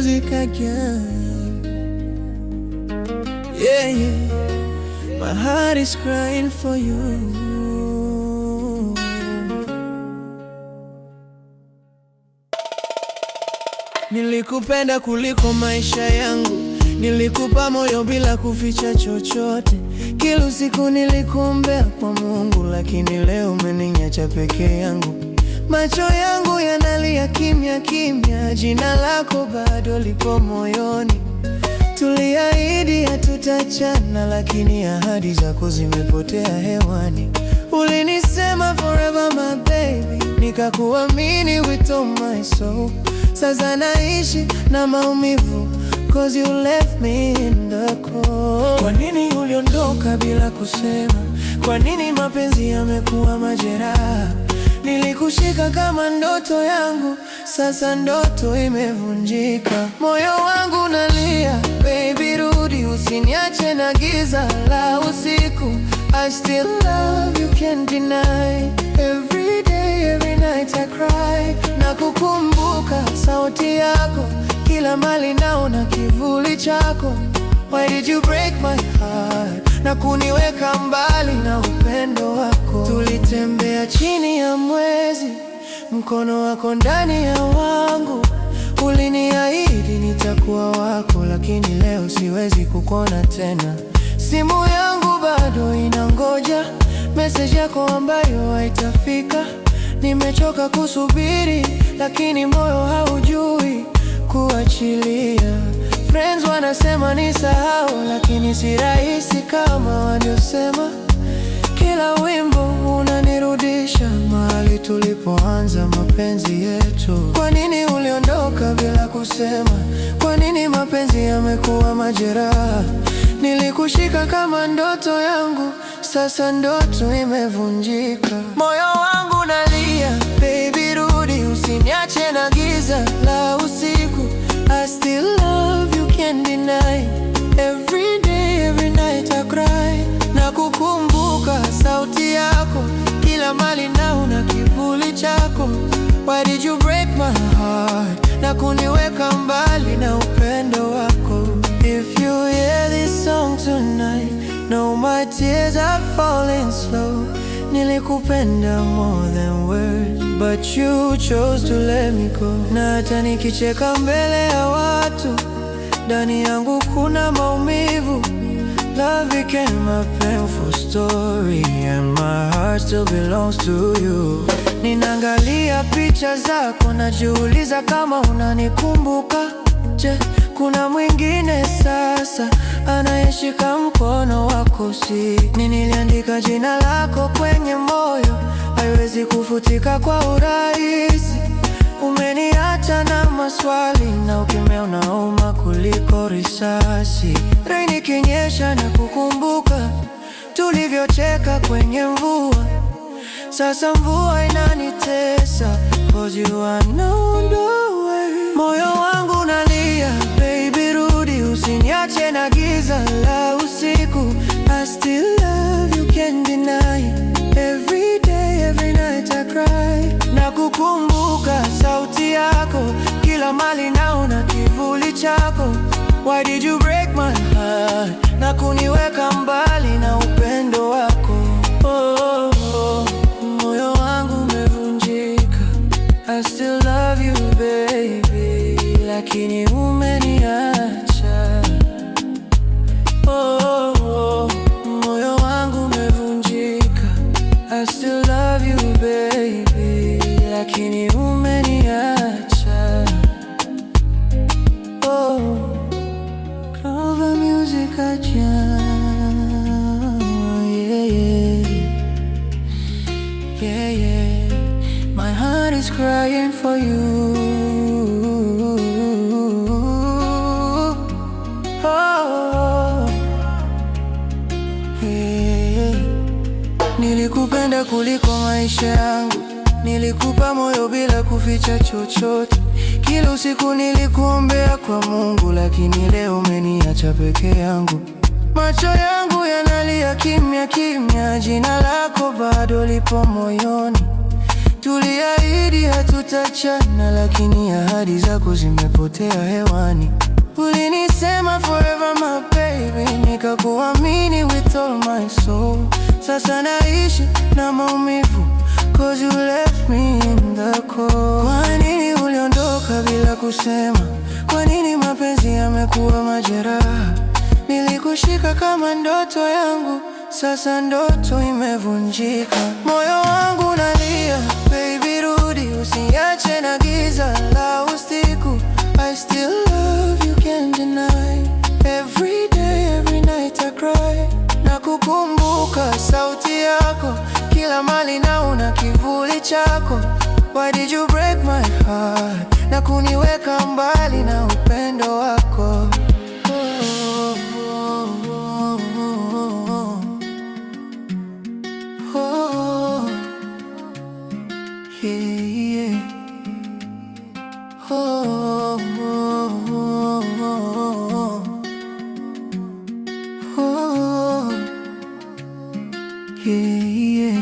music again. Yeah, yeah. My heart is crying for you. Nilikupenda kuliko maisha yangu, nilikupa moyo bila kuficha chochote. Kila usiku nilikuombea kwa Mungu, lakini leo umeniacha peke yangu. Macho yangu yanalia kimya kimya, jina lako bado lipo moyoni. Tuliahidi hatutachana, lakini ahadi zako zimepotea hewani. Ulinisema forever my baby, nikakuamini with all my soul. Sasa naishi na maumivu, cause you left me in the cold. Kwa nini uliondoka bila kusema? Kwa nini mapenzi yamekuwa majeraha? Nilikushika kama ndoto yangu, sasa ndoto imevunjika. Moyo wangu nalia, baby rudi, usiniache na giza la usiku. I still love you, can't deny. Every day, every night I cry. Na kukumbuka sauti yako, kila mali naona kivuli chako. Why did you break my heart? Na kuniweka mbali na upendo wako. Tulitembea chini ya mwezi, mkono wako ndani ya wangu. Uliniahidi nitakuwa wako, lakini leo siwezi kukuona tena. Simu yangu bado inangoja message yako ambayo haitafika. Nimechoka kusubiri, lakini moyo haujui kuachilia. Friends wanasema nisahau, lakini si rahisi kama waliosema. Kila wimbo unanirudisha mahali tulipoanza mapenzi yetu. Kwa nini uliondoka bila kusema? Kwa nini mapenzi yamekuwa majeraha? Nilikushika kama ndoto yangu, sasa ndoto imevunjika. Moyo wangu nalia, baby rudi, usiniache na giza la usiku. I still love you, can't deny. Every day, every night I cry. Na kukumbuka sauti yako, kila mali naona kivuli chako. Why did you break my heart? Na kuniweka mbali na upendo wako. If you hear this song tonight, know my tears are falling slow. Nilikupenda more than words, but you chose to let me go. Na hata nikicheka mbele ya watu, ndani yangu kuna maumivu. Love became a painful story, and my heart still belongs to you. Ninaangalia picha zako, najiuliza kama unanikumbuka. Je, kuna mwingine sasa anayeshika mkono wako? Niliandika jina lako kwenye moyo, haiwezi kufutika kwa urahisi. Umeniacha na maswali, na ukimya unauma kuliko risasi. Rain ikinyesha na kukumbuka tulivyocheka kwenye mvua. Sasa mvua inanitesa, cause you are not away. Moyo wangu nalia, baby rudi, usiniache na giza la usiku. I still love you, can't deny. Every day, every night I cry. Na kukumbuka sauti yako, kila mali naona kivuli chako. Why did you break my heart? Na kuniweka mbali na upendo wako. Oh, oh, moyo wangu umevunjika. I still love you baby, lakini umeniacha. Oh, oh, moyo wangu umevunjika. I still love you baby, lakini umeniacha. Oh, Clover music again. Yeah, yeah. Yeah, yeah. My heart is crying for you. Oh, yeah. Nilikupenda kuliko maisha yangu, nilikupa moyo bila kuficha chochote. Kila usiku nilikuombea kwa Mungu, lakini leo umeniacha peke yangu. Macho yangu yanalia kimya kimya, jina lako bado lipo moyoni. Tuliahidi hatutachana, lakini ahadi zako zimepotea hewani. Ulinisema forever my baby, nikakuamini with all my soul. Sasa naishi na maumivu, 'cause you left me in the cold. Kwa nini uliondoka bila kusema? Kwa nini mapenzi yamekuwa majeraha? Nilikushika kama ndoto yangu, sasa ndoto imevunjika. Moyo wangu unalia, baby rudi, usiache na giza la usiku. I still love you, can't deny. Every day, every night I cry. Na kukumbuka sauti yako kila mali, na una kivuli chako. Why did you break my heart na kuniweka mbali na upendo wako? Yeah, yeah. Oh, oh, oh, oh, oh. Yeah, yeah.